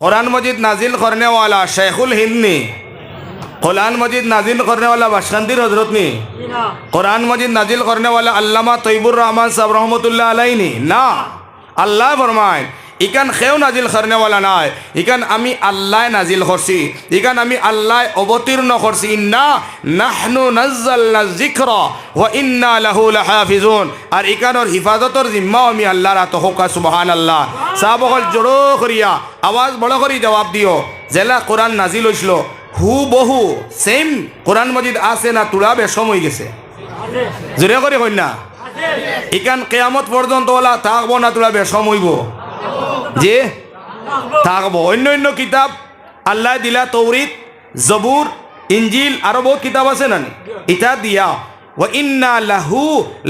कुरान मजीद नाजिल करने वाला शेखुल हिंद ने, कुरान मजीद नाजिल करने वाला बशखंदीर हजरत ने, कुरान मजीद नाजिल करने वाला अल्लामा तैयबुर रहमान साहब रहमतुल्लाह अलैहि ने ना। अल्लाह फरमाए इकान खेव नाजिल करने वाला ना है, इकान आमी अल्लाह नाजिल करसी, इकान आमी अल्लाह अवतीर्ण करसी। इन्ना नाहनु नज़्ज़लना ज़िक्रा व इन्ना लहु लहाफिज़ून। और इकान और हिफाजत और जिम्मा आमी अल्लाह रातो होका। सुबहान अल्लाह। साहब जोड़ो करिया आवाज़ बड़ो करी जवाब दियो जेला कुरान नाजिल हইছিল हु बहु सेम कुरान मजिद आसे ना तुला बेशम হয়ে গেছে জোরে করে কই না ইকান কিয়ামত পর্যন্ত ওলা থাকবো না তুলা বেশম হইব যে থাকবো। অন্য অন্য কিতাব আল্লাহ দিলা তৌরিত জবুর ইঞ্জিল আরো বহুত কিতাব আছে না এটা দিয়া ওয়া ইন্না লাহু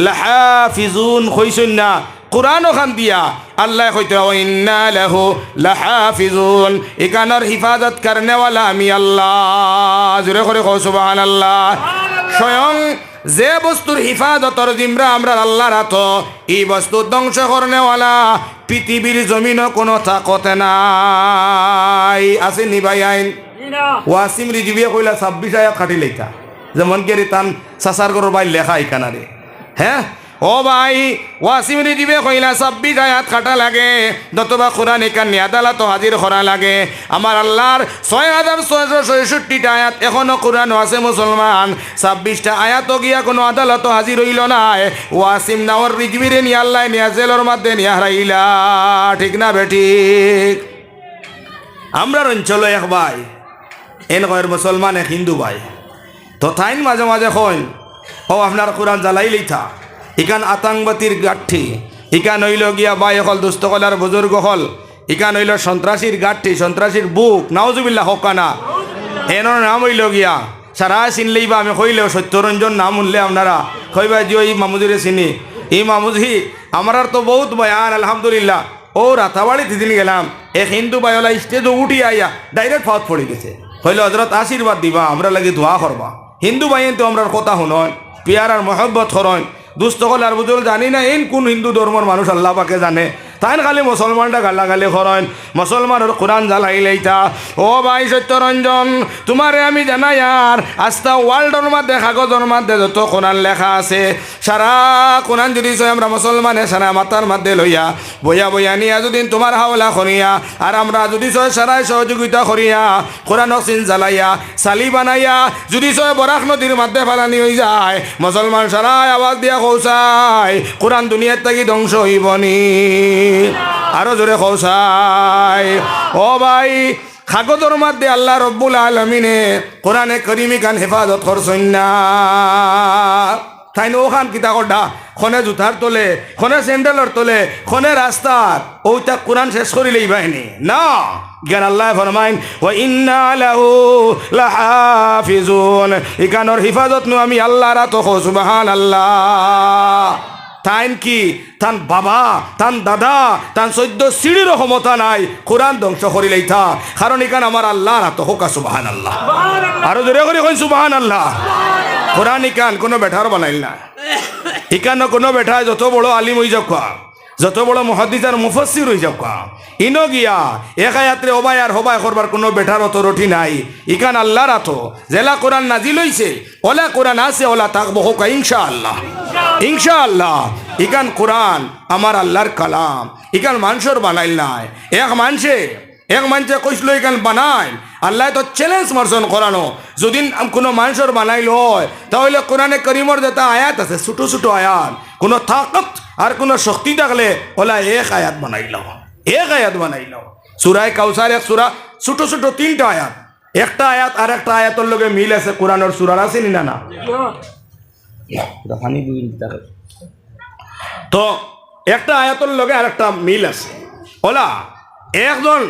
লাহাফিজুন কইছেন না कुरान खान दिया अल्लाह कहते हो इन्ना लहु लहाफिजुन इकानर हिफाजत करने वाला आमी अल्लाह जुरे करे कहो सुबहान अल्लाह। स्वयं जे बस्तुर हिफाजतर जिम्रा आमरा अल्लाह रातो ई बस्तु ध्वंस करने वाला पृथिवीर जमीनও কোনো তাকতে নাই আছে নি ভাই আইন ওয়াসিম রিজভিয়া কইলা 26 আয়াত খাটি লেখা যেমন কি তান সাসার গরর ভাই লেখা ইকানারে হ্যাঁ ও ভাই ওয়াসিম রিজিবে কইলা 26 আয়াত কাটা লাগে দতবা কোরআন একান্নি আদালত হাজির করা লাগে। আমার আল্লাহর 6666টা আয়াত এখনো কোরআন আছে মুসলমান 26টা আয়াতও গিয়া কোনো আদালত হাজির হইল না। ওয়াসিম নাওর রিজবিরে নি আল্লাহ নিয়া জেলের মধ্যে নিয়া হারাইলা ঠিক না বেঠিক। আমরা অঞ্চল এক ভাই এন কয়ের মুসলমান এক হিন্দু ভাই তো তাইন মাঝে মাঝে কইন ও আপনার কোরআন জ্বালাইলেই থা ইকান আতঙ্কবাদীর গাঠি ইকান হইল গিয়া বাই হল দুস্থকলার বুজুর্গ হল ইকান হইল সন্ত্রাসীর গাঠি সন্ত্রাসীর বুক নাউজুবিল্লাহ হকানা এনর নাম হইল গিয়া সারা চিনলেই বা আমি কইলেও সত্যরঞ্জন নাম শুনলে আপনারা কইবা যে এই মামুজিরে চিনি এই মামুজি আমার তো বহুত বয়ান আলহামদুলিল্লাহ। ও রাতাবাড়ি দিদিন গেলাম এক হিন্দু বাইওলা স্টেজে উঠি আইয়া ডাইরেক্ট ফাঁত পড়ে গেছে কইল হজরত আশীর্বাদ দিবা আমরা লাগে দোয়া করবা। হিন্দু বাইন তো আমরা কথা শুনন পিয়ার আর মহব্বত করন দুস্থ হল আর বুঝল জানি না এন কোন হিন্দু ধর্মের মানুষ আল্লাহ পাকে জানে তাই খালি মুসলমানটা গালাগালি করেন মুসলমানের কোরআন জ্বালাইলেইতা। ও ভাই সত্যরঞ্জন তোমারে আমি জানাই আর আস্তা ওয়ার্ল্ডের মধ্যে কাগজের মধ্যে যত কোরআন লেখা আছে সারা কোরআন যদি আমরা মুসলমানে সারা মাতার মধ্যে লইয়া বইয়া বইয়া নিয়া যদি তোমার হাওলা করিয়া আর আমরা যদি সারাই সহযোগিতা করিয়া কোরআন সিন জ্বালাইয়া সালি বানাইয়া যদি বরাক নদীর মধ্যে ফেলানি হয়ে যায় মুসলমান সারাই আওয়াজ দিয়া কৌসায় কোরআন দুনিয়ার থাকি ধ্বংস হইবনি আরো জোরে কৌসায়। ও ভাই কাগজের মধ্যে আল্লাহ রব্বুল আলমিনে কোরআনে করিমি খান হেফাজত করছেন না তাই ওখান কিতা কডা খনে জুতার তোলে খনে স্যান্ডেলের তোলে খনে রাস্তার ওইটা কোরআন শেষ করিলেই বাহিনী না জ্ঞান আল্লাহ ফরমাইন ওয়া ইন্না লাহু লাহাফিজুন ইকানোর হিফাজত নু আমি আল্লাহ রাতো সুবহান আল্লাহ। তাইন কি তান বাবা তান দাদা তান 14 সিঁড়িরও ক্ষমতা নাই কোরআন ধ্বংস করিলেই থা কারণ ইকান আমার আল্লাহ রাতো হোকা সুবহান আল্লাহ আরো জোরে করে কই সুবহান আল্লাহ। কোরআন ইকান কোনো বেঠার বানাইল না ইকান কোনো বেঠা যত বড় আলিম হয়ে যাক যত বড় মুহাদ্দিস আর মুফাসসির হয়ে যাক ইনো গিয়া এক আয়াতে ওবাই আর হবাই করবার কোনো বেঠার অথরিটি নাই ইকান আল্লাহ রাতো জেলা কোরআন নাজিল হইছে ওলা কোরআন আছে ওলা থাকবো হোকা ইনশাআল্লাহ ইনশাআল্লাহ। ইকান কোরআন আমার আল্লাহর কালাম ইকান মানুষের বানাইল নাই এক মানুষে কইসলো এখান বানাই আল্লাহ তো চ্যালেঞ্জ মারছেন কোরআনো যদি কোনো মানুষের বানাইল হয় তাহলে কোরআনে করিমর যেটা আয়াত আছে ছোটো ছোটো আয়াত কোনো তাকত আর কোনো শক্তি থাকলে ওলা এক আয়াত বানাইল সূরা কাউসার এক সূরা ছোটো ছোটো 3টা আয়াত একটা আয়াত আর একটা আয়াতের লগে মিল আছে কোরআনের সূরার আছে নি না তো একটা আয়াতের লগে আর একটা মিল আছে ওলা একজন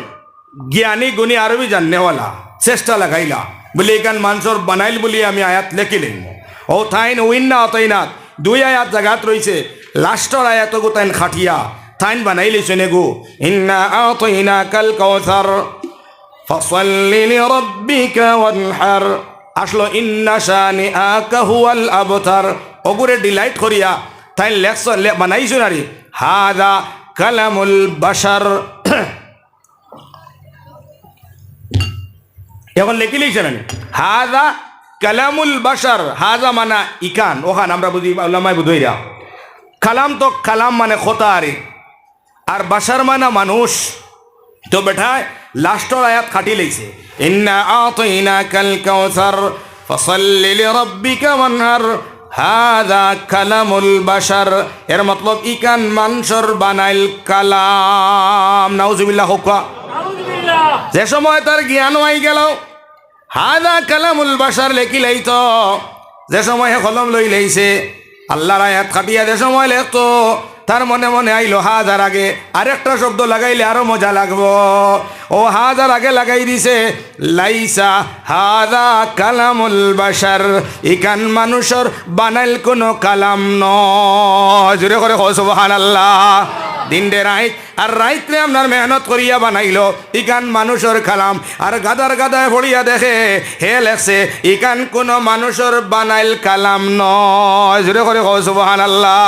জ্ঞানী গুণী আরবি জাননেওয়ালা চেষ্টা লাগাইলা বলে এখান মানুষের বানাইল বলি আমি আয়াত লেখিলেন ও থাইন উইন্না অতইনাথ 2 আয়াত জায়গাত রয়েছে লাস্টর আয়াত গো তাইন খাটিয়া থাইন বানাইলেছেন গো ইন্না আতাইনাকাল কাউসার ফাসাল্লি লিরাব্বিকা ওয়ানহার আসলো ইন্না শানিআকা হুয়াল আবতার ওগুরে ডিলাইট করিয়া তাইন লেখছ বানাইছেন আরে হাদা কালামুল বাশার এখন লেখি লিখছেন হাজা কালামুল বাশার, হাজা মানা ইকান, ওখান আমরা বুঝি আল্লামায় বুঝইরা কালাম তো কালাম মানে খোতা আর বাশার মানা মানুষ। তো বেটায় লাস্টর আয়াত খাটি লেগছে ইন্না আতাইনাকাল কাউসার ফাসাল্লি লিরাব্বিকা ওয়ানহার, হাদা কালামুল বাশার, এর মতলব ইকান মানুষের বানাইল কালাম। নাউজুবিল্লাহ হুকা। যে সময় তার জ্ঞান হয়ে গেল হাদা কালামুল বাশার লেখি লাইতো, যে সময় কলম লই লাইছে আল্লাহর আয়াত খাটিয়া যে সময় লেখতো তার মনে মনে আইলো হাজার আগে আরেকটা শব্দ লাগাইলে আরো মজা লাগবো। ও হাজার আগে লাগাই দিছে লাইসা হাদা কালামুল বাশার, ইকান মানুষের বানাইল কোনো কালাম নয়। জোরে করে কও সুবহানাল্লাহ। দিন দে রাইত আর রাইতে আপনার মেহনত করিয়া বানাইলো ইকান মানুষের কালাম, আর গাদার গাদায় পড়িয়া দেখে হে লেখছে ইকান কোন মানুষের বানাইল কালাম নয়। জোরে করে কও সুবহানাল্লাহ।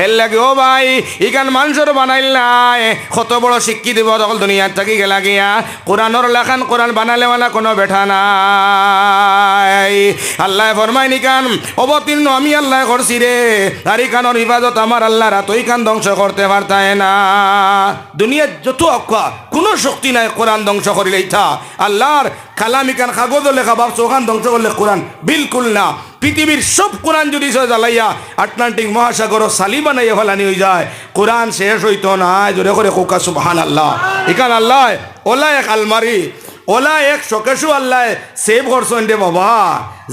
হেল লাগে ও ভাই ইকান মানুষের বানাইল নাই, কত বড় শিক্ষিত দিব তখন দুনিয়ার থাকি গেলা গিয়া কোরআনর লেখান কোরআন বানালে মানা কোনো বেঠা নাই। আল্লাহ ফরমাই নিকান অবতীর্ণ আমি আল্লাহ করছি রে, আর ইকানোর হিফাজত আমার আল্লাহর তো ইকান ধ্বংস করতে পারতায় না। দুনিয়ার যত অক্ষা কোনো শক্তি নাই কোরআন ধ্বংস করিলেই থা। আল্লাহর কালামিকান কাগজ লেখা ভাবছো ওখান ধ্বংস করলে কোরআন বিলকুল না। পৃথিবীর সব কোরআন যদি জ্বালাইয়া আটলান্টিক মহাসাগর সালি বানাইয়া ফেলানি হয়ে যায় কোরআন শেষ হইতো না। জোরে করে কোকা সুবহানাল্লাহ। এখান আল্লাহ ওলা এক আলমারি ওলা এক শোকেশও আল্লাহ সেভ করছেন রে বাবা,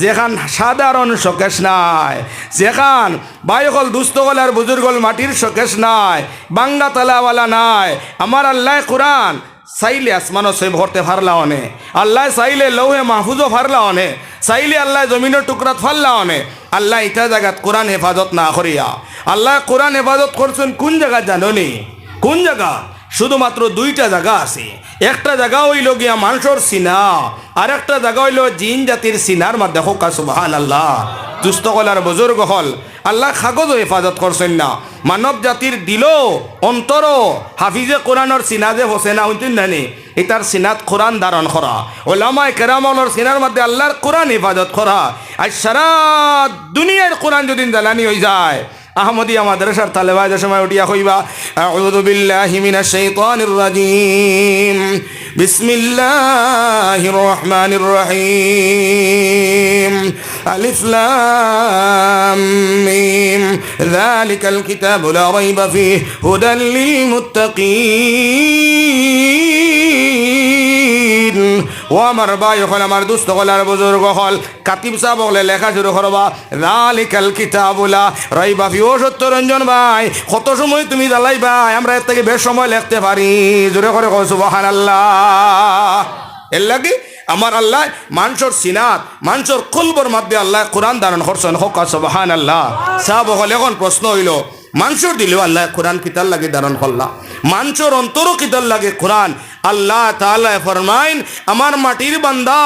যেখান সাধারণ শোকেশ নাই, যেখান বাইকল দুস্থগল আর বুজুর্গল মাটির শোকেশ নাই, বাঙ্গা তালাওয়ালা নাই। আমার আল্লাহ কোরআন চাইলে আসমানও সেভ করতে পারলা অনে, আল্লাহ চাইলে লৌহে মাহফুজও পারলা অনে, চাইলে আল্লাহ জমিনের টুকরাত ফারলা অনে। আল্লাহ ইটা জায়গাত কোরআন হেফাজত না করিয়া আল্লাহ কোরআন হেফাজত করছেন কোন জায়গা জানোনি? কোন জায়গা? শুধুমাত্র দুইটা জায়গা আছে। একটা জায়গা হইল গিয়া মানুষের সিনা, আর একটা জায়গা হইল জিন জাতির সিনার মধ্যে হোকা সুবহানাল্লাহ। দুস্থ হল আর বুজুর্গ হল আল্লাহ কাগজও হেফাজত করছেন না, মানব জাতির দিল অন্তর হাফিজে কোরআনের সিনা যে হোসেনা হইতেন নানি এটার সিনাত কোরআন ধারণ করা, ওলামায়ে কেরামর সিনার মধ্যে আল্লাহর কোরআন হেফাজত করা। আর সারা দুনিয়ার কোরআন যদি জ্বালানি হয়ে যায় আহমদিয়া মাদ্রাসার তালেবাজের সময় উঠিয়া কইবা আউযু বিল্লাহি মিনাশ শাইতানির রাজিম বিসমিল্লাহির রহমানির রহিম আলিফ লাম মিম যালিকাল কিতাবু লা রাইবা ফীহি হুদাল লিল মুত্তাকিন। ও আমার ভাই হল আমার দুস্থ হল আর বুজুর্গ হল কাতিব সাহেব হলে লেখা শুরু করবা যালিকাল কিতাবু লা রাইবা ফীহি। ও সত্যরঞ্জন ভাই কত সময় তুমি জ্বালাই ভাই, আমরা এর থেকে বেশ সময় লিখতে পারি। জোরে করে কও সুবহানাল্লাহ। এর লাগে আমার আল্লাহ মানুষের সিনাত মানুষের কলবর মধ্যে আল্লাহ কোরআন ধারণ করছেন হোক সুবহানাল্লাহ। সাহাব হল এখন প্রশ্ন হইল মানুষের দিলেও আল্লাহ কোরআন কিতার লাগে ধারণ করলা, মানুষের অন্তরও কিতার লাগে কোরআন। আল্লাহ তাআলা ফরমাইন আমার মাটির বান্দা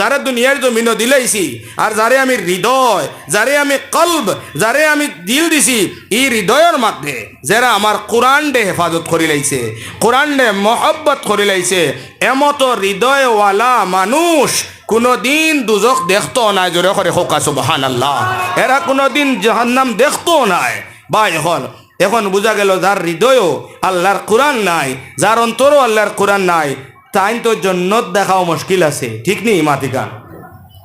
যারা দুনিয়ার জমিনও দিলাইছি আর যারে আমি হৃদয়, যারে আমি কলব, যারে আমি দিল দিছি এই হৃদয়ের মধ্যে যারা আমার কোরআন ডে হেফাজত করি লাইছে, কোরআন ডে মহব্বত করি লাইছে, এমতো হৃদয়ওয়ালা মানুষ কোনোদিন দুজক দেখতো নাই। জোরে করে হোকা সুবহানাল্লাহ। এরা কোনোদিন জাহান্নাম দেখতো নাই। ভাই এখন বোঝা গেল যার হৃদয়ও আল্লাহর কোরআন নাই, যার অন্তরও আল্লাহর কোরআন নাই, তাই তো জন্নত দেখাও মুশকিল আছে। ঠিক নেই মাতিকান?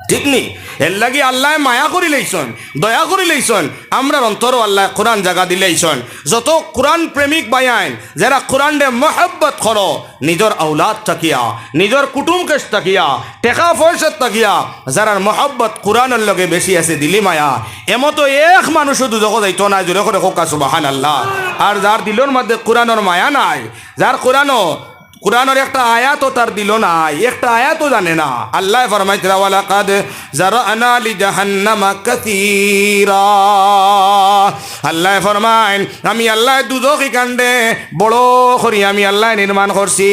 ঠিক নেই? এর লাগি আল্লাহ মায়া করি লাইছন, দয়া করি লাইছন, আমরা অন্তরও আল্লাহ কোরআন জায়গা দিলাইছন। যত কোরআন প্রেমিক বায়াইন যারা কোরআন ডে মহব্বত করো নিজের আউলাদ তাকিয়া, নিজের কুটুমকেশ তাকিয়া, টেকা পয়সার তাকিয়া, যারা মহব্বত কোরআনের লগে বেশি আছে দিলি মায়া, এমতো এক মানুষও দুজক যাইতো না। জোরে করে কোকা সুবহানাল্লাহ। আর যার দিলের মধ্যে কোরআনের মায়া নাই, যার কোরআনের একটা আয়াতও তার দিল নাই, একটা আয়াতও জানে না। আল্লাহ ফরমাইছে ওয়ালাকাদ জারানা লি জাহান্নামা কাসীরা। আল্লাহ ফরমাইন আমি আল্লাহ দুজখি কাণ্ডে বড় করি আমি আল্লাহ নির্মাণ করছি।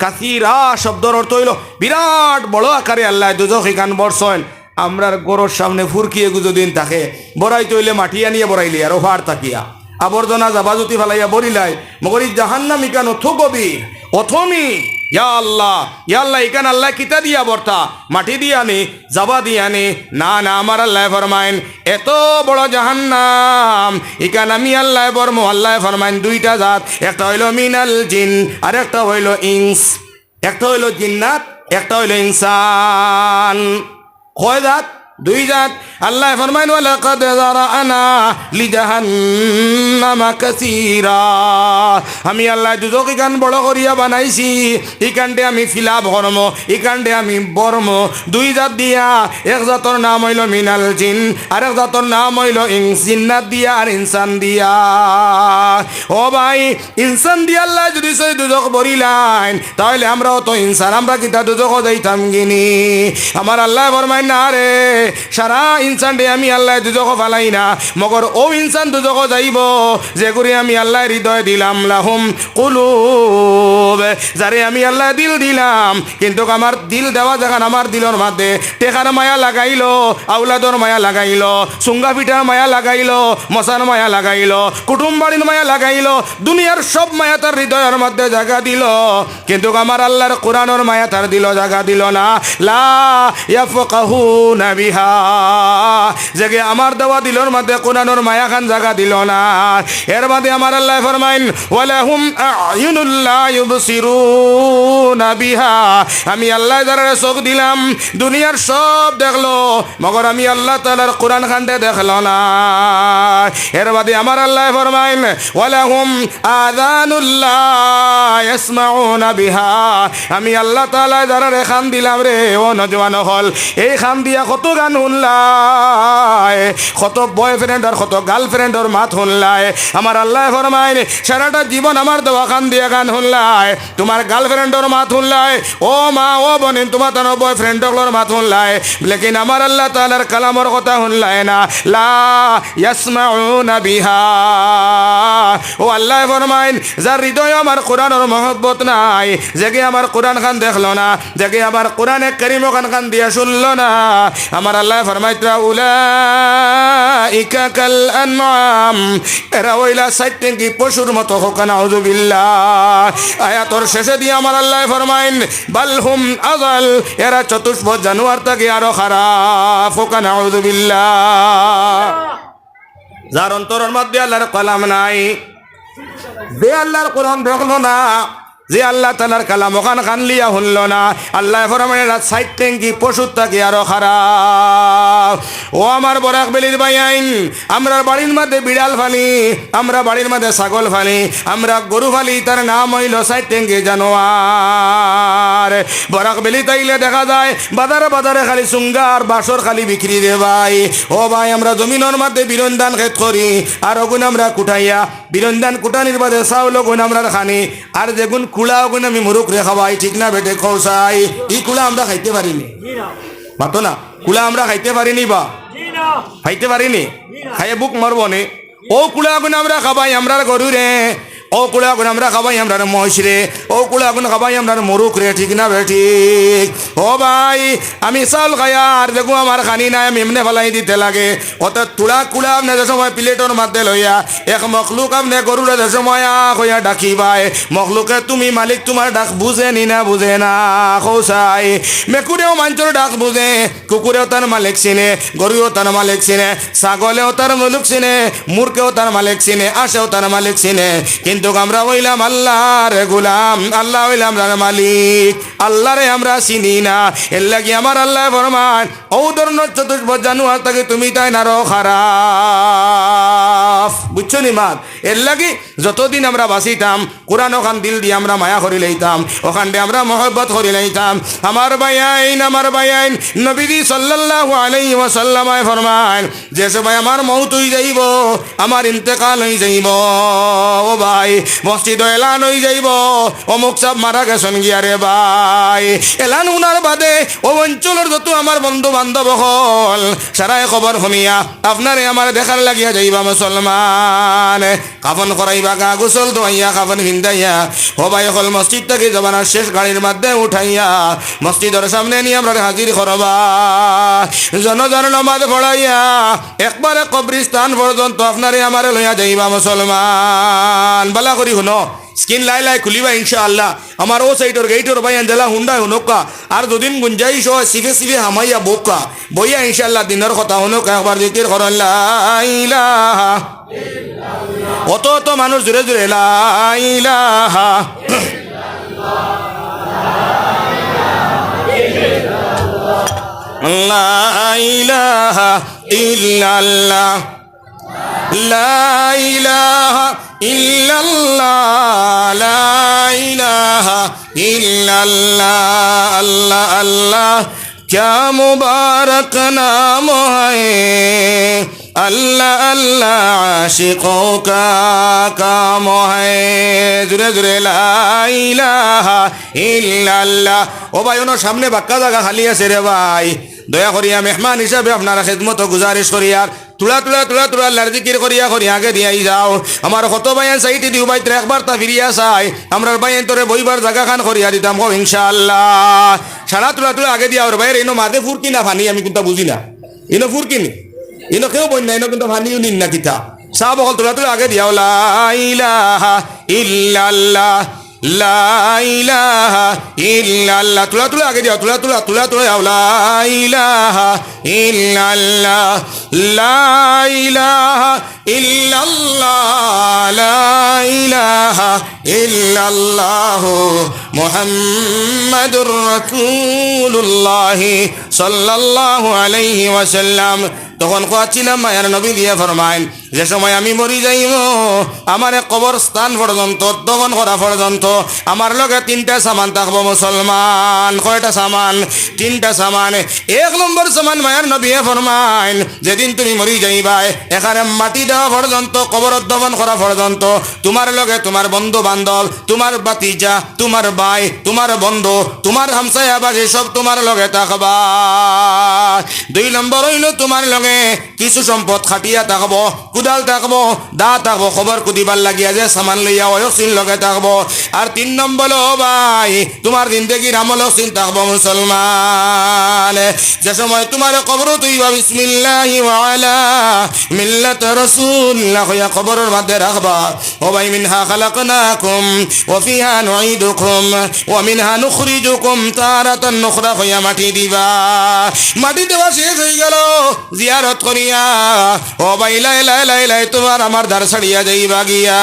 কাসীরা শব্দের অর্থ হইল বিরাট বড় আকারে আল্লাহ দুজখি কান বর্ষণ। আমরার গরুর সামনে ফুরকিয়ে গুজদিন থাকে বড়াই তৈলে মাটি আনিয়ে বড়াইলি আর ওভার তাকিয়া আবর্জনা জাবাজুতি ফেলাইয়া বরিলাই মগরি জাহান্নামী কেন থো গভীর অথমি ইয়া আল্লাহ ইকান আল্লাহ কিতা দিয়া বর্তা মাটি দিয়া নি জাবা দিয়া নি না না আমার আল্লাহ ফরমাইন এত বড় জাহান্নাম ইকান আমি আল্লাহ বর্ম আল্লাহ ফরমাইন দুইটা জাত একটা হইল মিনাল জিন আর একটা হইল ইনস একটা হইল জিন্নাত একটা হইল ইনসান কয় জাত দুই জাত আল্লাহ ফরমাইন ওয়ালাকাদ যারানা লিজাহান্নামা কাসীরা আমি আল্লাহ দুজক ইকান বড় করিয়া বানাইছি ইকানটে আমি ফিলাপ করম ইকানটে আমি বর্ম দুই জাত দিয়া এক জাতর নাম হইল মিনাল জিন আর এক জাতর নাম হইল ইনস জিন্নাত দিয়া আর ইনসান দিয়া ও ভাই ইনসান দিয়া আল্লাহ যদি সই দুজক বরিলাইন তাহলে আমরাও তো ইনসান আমরা কিতা দুজক যাইতাম গিনি আমার আল্লাহ ফরমাইন না রে সারা ইনসান রে আমি আল্লাহ দুজক ফালাই না মগর ও ইনসান দুজক যাইব যে করে আমি আল্লাহ হৃদয় দিলাম লাহুম কুলুব যারে আমি আল্লাহ দিল দিলাম কিন্তু আমার দিল দেওয়া যখন আমার দিলর মধ্যে টেকার মায়া লাগাইলো আউলাদর মায়া লাগাইলো সুঙ্গা পিঠার মায়া লাগাইলো মশার মায়া লাগাইলো কুটুম বাড়ির মায়া লাগাইলো দুনিয়ার সব মায়া তার হৃদয়ের মধ্যে জায়গা দিল কিন্তু আমার আল্লাহর কোরআনের মায়া তার দিল জায়গা দিল না লা ইয়াফকাহুনা বিহা জেগে আমার দেওয়া দিলর মধ্যে কোরআনের মায়া খান জায়গা দিল না এর মধ্যে আমার আল্লাহ ফরমাইন ওয়ালাহুম আ'য়ুনুল লা ইউবসিরুনা বিহা আমি আল্লাহ যারা চোখ দিলাম দুনিয়ার সব দেখলো মগর আমি আল্লাহ তাআলার কোরআন খানতে দেখলো না এর মধ্যে আমার আল্লাহ ফরমাইন ওয়ালাহুম আযানুল লা ইয়াসমাউনা বিহা আমি আল্লাহ তাআলা যারা খান দিলাম রে ও নজওয়ান হল এই খান দিয়া কত গান শুনলাই কত বয়ফ্রেন্ড আর কত গার্লফ্রেন্ডর মাত শুনলাই আমার আল্লাহ ফরমাইন সারাটা জীবন আমার দেওয়া খান দিয়া গান শুনলাই তোমার গার্লফ্রেন্ডর মাত শুনলাই ও মা ও বোন তোমার তার বয়ফ্রেন্ডর মাত শুনলাই লেকিন আমার আল্লাহ তাআলার কালামর কথা শুনলাই না লা ইয়াসমাউনা বিহা ও আল্লাহ ফরমাইন যার হৃদয় আমার কোরআনের মহব্বত নাই জেগে আমার কোরআন খান দেখলো না জেগে আমার কোরআনে কারীম খান দিয়া শুনলো না আমার আল্লাহ ফরমাইত্রা উলাইকা কাল আনআম এরা হইলা সাইতেঙ্গি পশুর মতো হোক নাউযুবিল্লাহ আয়াতর শেষে দিয়ে আমার আল্লাহ ফরমাইন বালহুম আযাল এরা চতুষ্পদ জানোয়ার থেকে আরো খারাপ হোক নাউযুবিল্লাহ যার অন্তরের মধ্যে আল্লাহর কালাম নাই যে আল্লাহর কোরআন দেখলো না যে আল্লাহ তাআলার কালাম ওখান খান লিয়া শুনল না আল্লাহ ফরমাইন সাইড ট্যাঙ্কি পশুর থাকে আরো খারাপ ও আমার বরাক বেলির বাইন আমরা বাড়ির মধ্যে বিড়াল ফালি আমরা বাড়ির মধ্যে ছাগল ফালি আমরা গরু ফালি তার নাম হইল সাইড ট্যাঙ্কি জানোয়ার বরাক বেলি তাইলে দেখা যায় বাজারে বাজারে খালি সুঙ্গার বাসর খালি বিক্রি দে ভাই ও ভাই আমরা জমিনের মধ্যে বিরন্দান খেত করি আর ওগুন আমরা কুটাইয়া বিরন্দান কুটানির বাদে চাউল ওগুন আমরা খানি আর যেগুন কুলা ওগুন আমি মুরুখ রে খাওয়াই ঠিক না বেটে খোসাই এই কুলা আমরা খাইতে পারিনি মাতো না কুলা আমরা খাইতে পারিনি বা খাইতে পারিনি খাইয়ে বুক মারবো নে ও কুলা ওগুন আমরা খাবাই আমরা গরু রে ও কুলা আগুন আমরা খাবাই আমরা মহিষ রে ও কুলা আগুন খাবাই আমরা মরুক রে ঠিক না বেঠিক ও ভাই আমি চাউল খাইয়া আর দেখো আমার খানি নাই আমি এমনি ফেলাই দিতে লাগে অত তুলা কুলা আপনি যে সময় প্লেটর মধ্যে লইয়া এক মখলুক আপনি গরুরে যে সময় কইয়া ডাকি ভাই মখলুকে তুমি মালিক তোমার ডাক বুঝে নি না বুঝে না খোসাই মেকুরেও মানুষের ডাক বুঝে কুকুরেও তার মালিক চিনে গরুও তার মালিক চিনে ছাগলেও তার মালিক চিনে মুরকেও তার মালিক চিনে আশেও তার মালিক চিনে কিন্তু আমরা হইলাম আল্লাহর গোলাম আল্লাহ হইলাম মালিক আল্লাহরে আমরা চিনি না এর লাগি আমার আল্লাহ ফরমান ও ধরনের চতুষ্পদ জানোয়ার তাকে তুমি তাই না আরো খারাপ বুঝছো নি মা এর লাগি যতদিন আমরা বাঁচিতাম কোরআন ওখান দিল দিয়ে আমরা মায়া করি লইতাম ওখান দিয়ে আমরা মহব্বত করি লইতাম আমার ভাইয়াইন নবীজি সাল্লাল্লাহু আলাইহি ওয়াসাল্লাম ফরমান যে সময় আমার মউত হই যাইব আমার ইন্তেকাল হই যাইব ও ভাই মসজিদ এলান হয়ে যাইব অমুক সাহেব মারা গেছেন গিয়া রে ভাই এলান উনার বাদে ও অঞ্চলের যত আমার বন্ধু বান্ধব হল সারাই খবর শুনিয়া আপনারে আমার দেখার লাগিয়া যাইবা মুসলমান কাফন করাইবা গা গোসল দোয়াইয়া কাফন ভিন্দাইয়া ও ভাই হল মসজিদ থেকে জবানার শেষ গাড়ির মধ্যে উঠাইয়া মসজিদের সামনে নিয়ে আমরা হাজির করবা জনজন নামাজ পড়াইয়া একবারে কবরিস্তান পর্যন্ত আপনারে আমারে লইয়া যাইবা মুসলমান বালা করি শুনো স্কিন লাই লাই খুলিবা ইনশাআল্লাহ আমার ও সাইডর গেইটর ভাই আঞ্জেলা হুন্ডা হুনকা আর যদিন গুঞ্জাইশ হয় সিফে সিফে হামাইয়া বোকা বইয়া ইনশাআল্লাহ দিনের কথা হুনকা একবার জিকির করন লা ইলাহা অত অত মানুষ জুড়ে জুড়ে লা ইলাহা লা ইলাহা ইল্লাল্লাহ লা ইলাহা ইল্লাল্লাহ লা ইলাহা ইল্লাল্লাহ আল্লাহ আল্লাহ क्या मुबारक नाम है अल्लाह अल्लाह आशिकों का काम है जुरे जुरे ला इलाहा इल्लल्लाह ও ভাই ওনার সামনে বাক্কা জায়গা খালি আছে রে ভাই দয়া করিয়া মেহমান হিসাবে আপনারা খেদমত গুজারিশ করিয়ার তুলা তুলা তুলা তুলা আল্লাহর জিকির করিয়া করি আগে দিয়াই যাও আমার কত বাইন সাইটি দিও বাইতে একবার তা ফিরিয়া চাই আমরা বাইন তোরে বইবার জায়গা খান করিয়া দিতাম কো ইনশাআল্লাহ সারা তুলা তুলা আগে দিয়া ওর বাইরে এনো মাঝে ফুরকি না ফানি আমি কিন্তু বুঝি না এনো ফুরকি নি এনো কেউ বই না এনো কিন্তু ফানিও নিন না কিতা সা বকল তুলা তুলা আগে দিয়াও লা ইলাহা ইল্লাল্লাহ লা ইলাহা ইল্লাল্লাহ তুলা তুলা আগে দিও তুলা তুলা তুলা তুলা লা ইলাহা ইল্লাল্লাহ লা ইলাহা ইল্লাল্লাহ লা ইলাহা ইল্লাল্লাহ মুহাম্মাদুর রাসূলুল্লাহ সাল্লাল্লাহু আলাইহি ওয়াসাল্লাম তখন কোয়াছিলাম মায়ার নবী দিয়ে ফরমাইন যে সময় আমি মরি যাইব আমার কবর স্থান পর্যন্ত দফন করা পর্যন্ত আমার লগে তিনটা সামান থাকবো মুসলমান কয়টা সামান তিনটা সামান এক নম্বর সামান মায়ার নবী ফরমাইন যেদিন তুমি মরি যাইবাই এখানে মাটি দেওয়া পর্যন্ত কবর দফন করা পর্যন্ত তোমার লগে তোমার বন্ধু বান্ধব তোমার বাতিজা তোমার ভাই তোমার বন্ধু তোমার হামসায়া বাসী সব তোমার লগে থাকবা দুই নম্বর হইল তোমার লগে কিছু সম্পদ খাটিয়া থাকবো কুদাল থাকবো দা থাকবো খবর কুদিবার লাগিয়া যে সামান লইয়া অয়সিন লগে থাকবো আর তিন নম্বর ভাই তোমার জিন্দগির আমল সিন থাকবো মুসলমান যে সময় তোমার কবর তুইবা বিসমিল্লাহি ওয়া আলা মিল্লাত রাসূলিল্লাহ হইয়া কবরের মধ্যে রাখবা ও ভাই মিনহা খালাকনাকুম ওয়া ফিহা নুঈদুকুম ওয়া মিনহা নুখরিজুকুম তারাতান নুখরা হইয়া মাটি দিবা মাটি দেওয়া শেষ হয়ে গেল জিয়ারত করিয়া ও ভাই লাই লাই লাই লাই তোমার আমার দ্বার ছাড়িয়া যাইবা গিয়া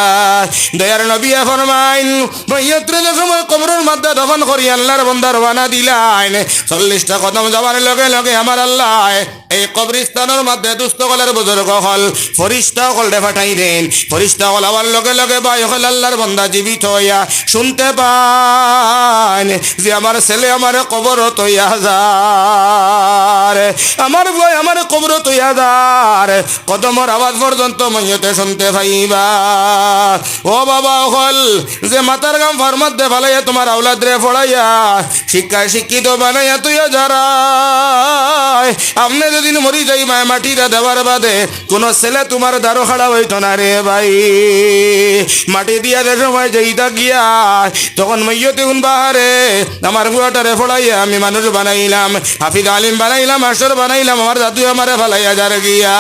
দয়ার নবী ফরমাইন মাইয়াত্রে যে সময় কবরের মধ্যে দফন করি আল্লাহর বান্দার বানা দিলাইন 40টা কদম যাবার লগে লগে আমার আল্লাহ এই কবরস্থানের মধ্যে দুস্থ কলের বুজুর্গ হল ফরিস্তা হল পাঠাই দেন ফরিস্তা হল আবার লগে লগে ভাই হল আল্লাহর বান্দা জীবিত হইয়া শুনতে পান যে আমার ছেলে আমার কবর তৈয়া যার আমার ভাই আমার কবর তৈয়া যার কদমর আওয়াজ পর্যন্ত মাইয়াতে শুনতে পাইবা ও বাবা হল যে মাতার গাম ফরমাত দে ভালাইয়া তোমার আওলাদ রে পড়াইয়া শিক্ষায় শিক্ষিত বানাইয়া তুইয়া যারা আপনি যেদিন মরি যাই মায় মাটিটা দেওয়ার বাদে কোনো ছেলে তোমার দ্বারো খাড়া হইতো না রে ভাই মাটি দিয়া যে সময় যেইটা গিয়া তখন মাইয়তে উন বাহারে আমার বুয়াটারে পড়াইয়া আমি মানুষ বানাইলাম হাফিজ আলিম বানাইলাম মাস্টার বানাইলাম আমার দাদু আমারে ফালাইয়া যার গিয়া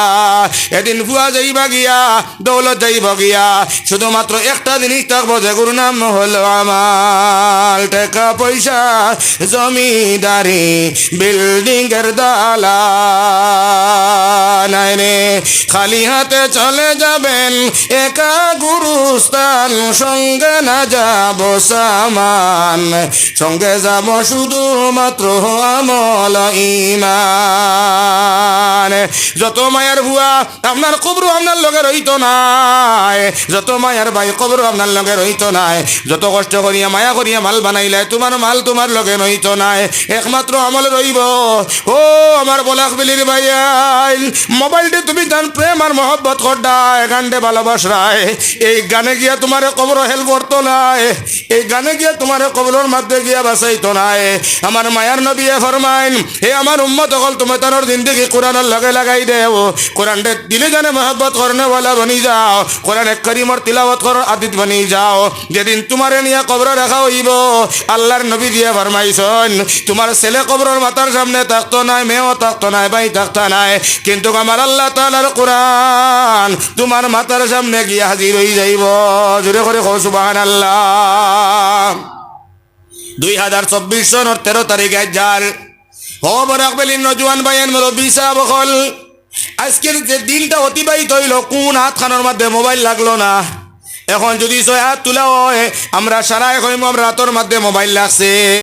এদিন বুয়া যাইবা গিয়া দৌলত যাইব গিয়া শুধুমাত্র একটা জিনিস থাকবো যে গুরু নাম হলো আমার টাকা পয়সা জমিদারি বিল্ডিং এর দালা নাই রে খালি হাতে চলে যাবেন একা গুরুস্থান সঙ্গে না যাব সামান সঙ্গে যাব শুধুমাত্র আমল ঈমান যত মায়ের ভুয়া আপনার কবর আপনার লগে রইতো নাই যত মায়ের ভাই কবর আপনার লগে রইতো নাই যত কষ্ট করিয়া মায়া করিয়া মাল বানাইলে তোমার মাল তোমার লগে রইতো নাই একমাত্র আমল রইব ও আমার বলাক বিলির ভাইয়া মোবাইলটি তুমি জান প্রেম আর মহব্বত করডায় গানটে ভালোবাসায় এই গানে গিয়া তোমার কবর হেল্প করতো নাই এই গানে গিয়া তোমার কবরের মধ্যে গিয়া বাঁচাইতো নাই আমার মায়ার নবী ফরমাইন হে আমার উম্মত হল তুমি তার জিন্দগি কোরআনের লগে লাগাই দেও কোরআনটা দিলে জানে মহব্বত मोहब्बत करने वाला बनी जाओ कुरान करीम और तिलावत करो आदित बनी जाओ যেদিন তোমারে নিয়ে কবরে রাখা হইব আল্লাহর নবী দিয়ে ফরমাইছেন তোমার ছেলে কবরের মাথার সামনে থাকতো না মেয়েও থাকতো না ভাই থাকতো না কিন্তু আমার আল্লাহ তাআলার কোরআন তোমার মাথার সামনে গিয়ে হাজির হয়ে যাইব জোরে করে কও সুবহানাল্লাহ 2024 সনের 13 তারিখে যার খবর রাখবেন নজওয়ান ভাইয়ের মুরব্বী সাহেব হল আজকের যে দিনটা অতিবাহিত হইল কোন হাত খানোর মধ্যে মোবাইল লাগলো না এখন যদি 6 হাত তোলা হয় আমরা সারা এখন আমরা রাতের মধ্যে মোবাইল লাগছে